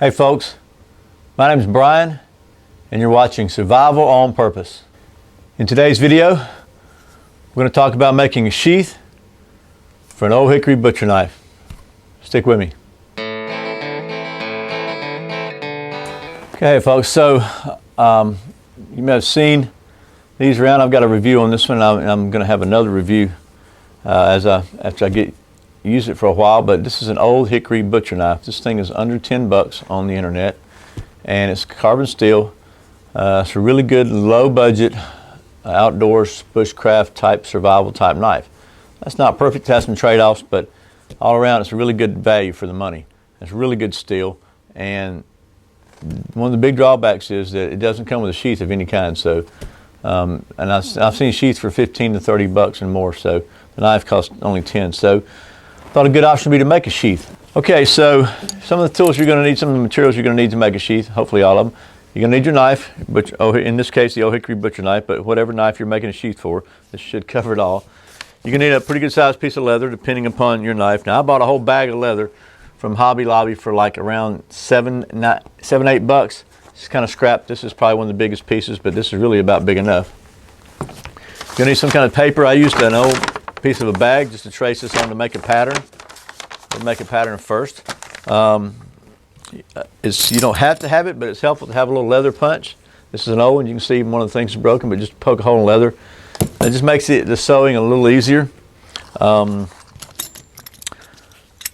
Hey folks, my name is Brian and you're watching Survival on Purpose. In today's video, we're going to talk about making a sheath for an Old Hickory Butcher Knife. Stick with me. Okay folks, so you may have seen these around. I've got a review on this one. I'm going to have another review after I use it for a while, but this is an Old Hickory Butcher Knife. This thing is under 10 bucks on the internet, and it's carbon steel. It's a really good low budget outdoors bushcraft type survival type knife. That's not perfect, it has some trade-offs, but all around it's a really good value for the money. It's really good steel, and one of the big drawbacks is that it doesn't come with a sheath of any kind. So and I've seen sheaths for 15 to 30 bucks and more, so the knife costs only 10. So thought a good option would be to make a sheath. Okay, so some of the tools you're going to need, some of the materials you're going to need to make a sheath, hopefully all of them. You're going to need your knife, in this case the Old Hickory Butcher Knife, but whatever knife you're making a sheath for, this should cover it all. You're going to need a pretty good sized piece of leather depending upon your knife. Now I bought a whole bag of leather from Hobby Lobby for like around $7-8 bucks. It's kind of scrap. This is probably one of the biggest pieces, but this is really about big enough. You're going to need some kind of paper. I used an old piece of a bag just to trace this on to make a pattern. We'll make a pattern first. You don't have to have it, but it's helpful to have a little leather punch. This is an old one. You can see one of the things is broken, but just poke a hole in leather. It just makes the sewing a little easier. A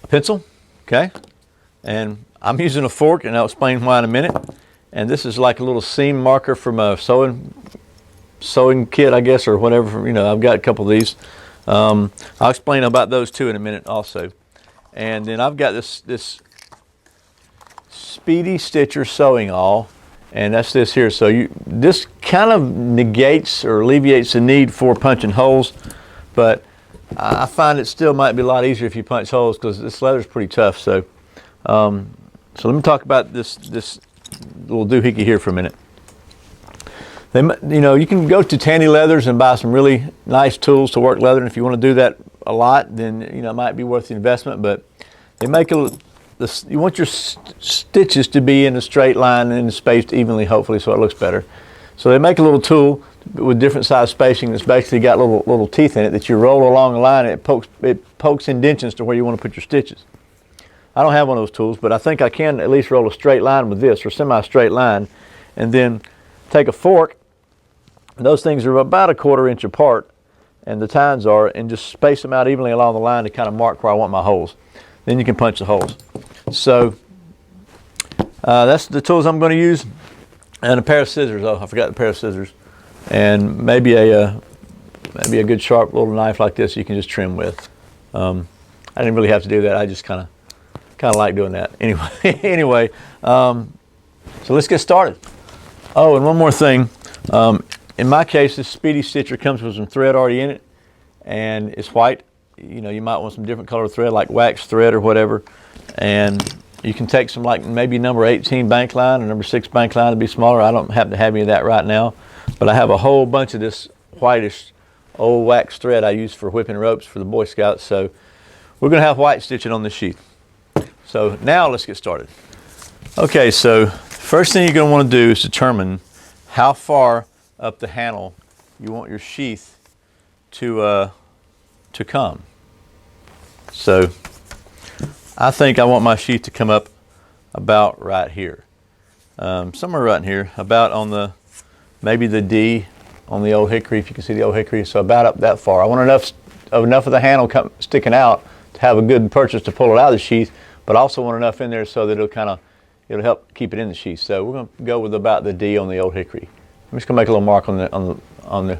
pencil, okay? And I'm using a fork, and I'll explain why in a minute. And this is like a little seam marker from a sewing kit, I guess, or whatever. You know, I've got a couple of these. I'll explain about those too in a minute also. And then I've got this Speedy Stitcher sewing awl, and that's this here. So this kind of negates or alleviates the need for punching holes, but I find it still might be a lot easier if you punch holes because this leather is pretty tough. So let me talk about this little doohickey here for a minute. You can go to Tandy Leathers and buy some really nice tools to work leather, and if you want to do that a lot, then it might be worth the investment. But they make you want your stitches to be in a straight line and spaced evenly, hopefully, so it looks better. So they make a little tool with different size spacing that's basically got little teeth in it that you roll along the line, and it pokes indentions to where you want to put your stitches. I don't have one of those tools, but I think I can at least roll a straight line with this, or semi-straight line, and then take a fork. Those things are about 1/4 inch apart, and the tines are, and just space them out evenly along the line to kind of mark where I want my holes. Then you can punch the holes. So that's the tools I'm going to use, and a pair of scissors. Oh, I forgot the pair of scissors, and maybe a good sharp little knife like this you can just trim with. I didn't really have to do that. I just kind of like doing that. Anyway, so let's get started. Oh, and one more thing. In my case, this Speedy Stitcher comes with some thread already in it, and it's white. You might want some different color thread, like wax thread or whatever. And you can take some, like maybe number 18 bank line or number 6 bank line to be smaller. I don't happen to have any of that right now, but I have a whole bunch of this whitish old wax thread I use for whipping ropes for the Boy Scouts. So we're going to have white stitching on this sheath. So now let's get started. Okay, so first thing you're going to want to do is determine how far up the handle you want your sheath to come. So I think I want my sheath to come up about right here, somewhere right in here, about on maybe the D on the Old Hickory, if you can see the Old Hickory. So about up that far. I want enough of the handle sticking out to have a good purchase to pull it out of the sheath, but also want enough in there so that it'll help keep it in the sheath. So we're going to go with about the D on the Old Hickory. I'm just going to make a little mark on the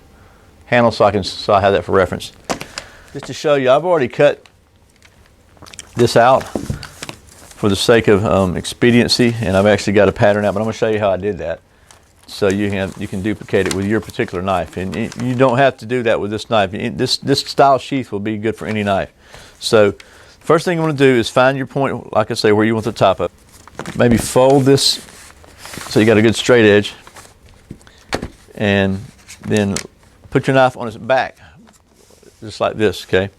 handle so I have that for reference. Just to show you, I've already cut this out for the sake of expediency, and I've actually got a pattern out, but I'm going to show you how I did that so you can duplicate it with your particular knife. And you don't have to do that with this knife. This style sheath will be good for any knife. So first thing you want to do is find your point, like I say, where you want the top of. Maybe fold this so you got a good straight edge, and then put your knife on its back, just like this, okay?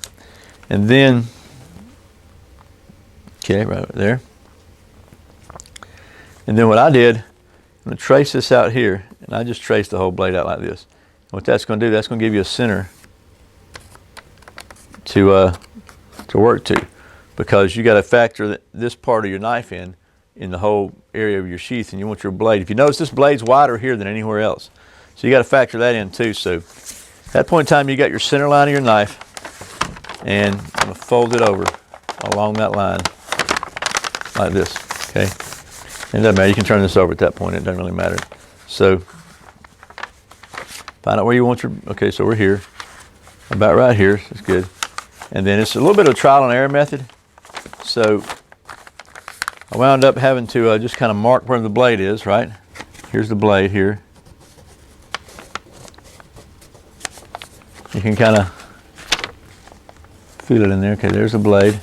And then, okay, right there. And then what I did, I'm going to trace this out here, and I just traced the whole blade out like this. And what that's going to do, that's going to give you a center to work to, because you got to factor this part of your knife in the whole area of your sheath, and you want your blade. If you notice, this blade's wider here than anywhere else, so you got to factor that in too. So at that point in time, you got your center line of your knife, and I'm going to fold it over along that line like this. Okay, it doesn't matter. You can turn this over at that point. It doesn't really matter. So find out where you want your. Okay, so we're here, about right here. That's good. And then it's a little bit of a trial and error method. So I wound up having to just kind of mark where the blade is, right? Here's the blade here. You can kind of feel it in there. Okay, there's the blade.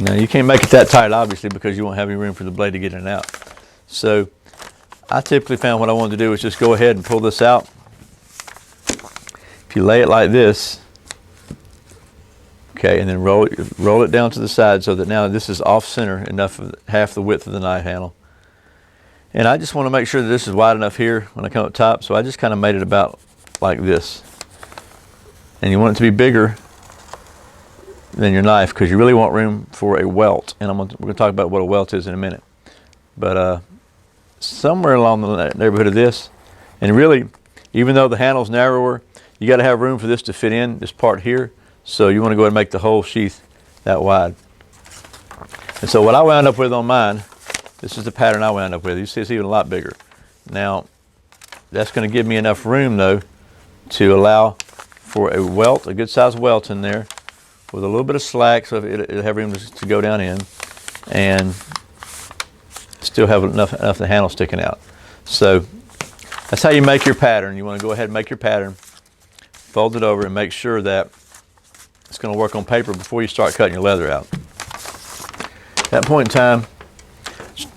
Now you can't make it that tight, obviously, because you won't have any room for the blade to get in and out. So I typically found what I wanted to do was just go ahead and pull this out. If you lay it like this, okay, and then roll it down to the side so that now this is off center enough of half the width of the knife handle. And I just want to make sure that this is wide enough here when I come up top, so I just kind of made it about like this. And you want it to be bigger than your knife because you really want room for a welt. And we're going to talk about what a welt is in a minute. But somewhere along the neighborhood of this, and really, even though the handle's narrower, you got to have room for this to fit in, this part here. So you want to go ahead and make the whole sheath that wide. And so what I wound up with on mine, this is the pattern I wound up with. You see it's even a lot bigger. Now, that's going to give me enough room, though, to allow for a welt, a good sized welt in there, with a little bit of slack, so it'll have room to go down in, and still have enough of the handle sticking out. So that's how you make your pattern. You want to go ahead and make your pattern, fold it over, and make sure that it's going to work on paper before you start cutting your leather out. At that point in time,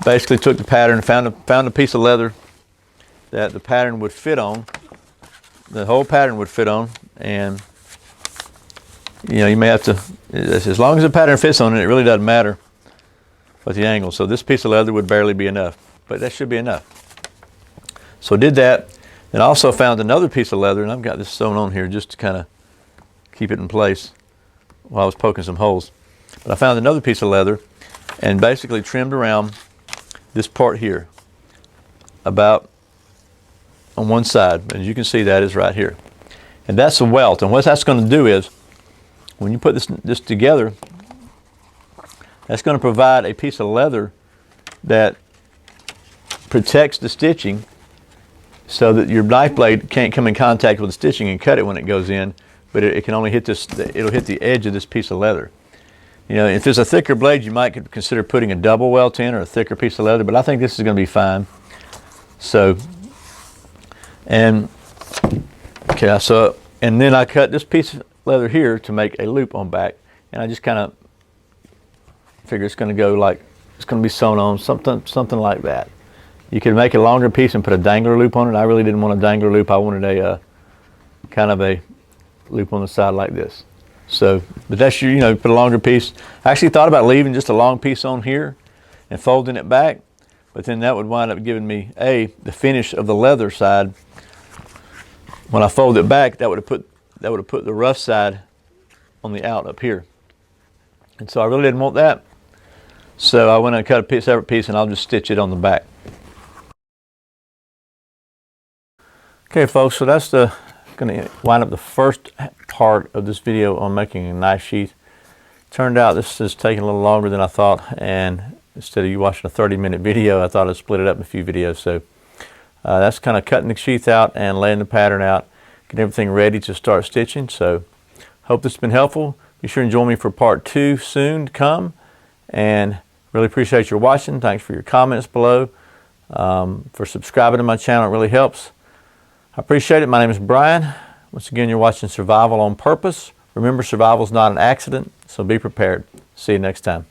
basically took the pattern, found a piece of leather that the pattern would fit on, the whole pattern would fit on, and you know, you may have to, as long as the pattern fits on it, it really doesn't matter what the angle. So this piece of leather would barely be enough, but that should be enough. So did that, and also found another piece of leather, and I've got this sewn on here just to kind of keep it in place while I was poking some holes. But I found another piece of leather and basically trimmed around this part here, about on one side, and you can see that is right here. And that's a welt, and what that's going to do is, when you put this together, that's going to provide a piece of leather that protects the stitching so that your knife blade can't come in contact with the stitching and cut it when it goes in, but it can only hit this, it'll hit the edge of this piece of leather. You know, if there's a thicker blade, you might consider putting a double welt in or a thicker piece of leather, but I think this is going to be fine. So, and okay, so, and then I cut this piece of leather here to make a loop on back, and I just kind of figure it's going to go like, it's going to be sewn on, something like that. You could make a longer piece and put a dangler loop on it. I really didn't want a dangler loop. I wanted a kind of a loop on the side like this. So, but that's your, you know, put a longer piece. I actually thought about leaving just a long piece on here and folding it back, but then that would wind up giving me the finish of the leather side. When I fold it back, that would have put the rough side on the out up here. And so I really didn't want that. So I went and cut a separate piece, and I'll just stitch it on the back. Okay, folks, so that's going to wind up the first part of this video on making a knife sheath. Turned out this is taking a little longer than I thought, and instead of you watching a 30-minute video, I thought I'd split it up in a few videos. So that's kind of cutting the sheath out and laying the pattern out, getting everything ready to start stitching. So hope this has been helpful. Be sure and join me for part 2 soon to come, and really appreciate your watching. Thanks for your comments below. For subscribing to my channel, it really helps. I appreciate it. My name is Brian. Once again, you're watching Survival on Purpose. Remember, survival is not an accident, so be prepared. See you next time.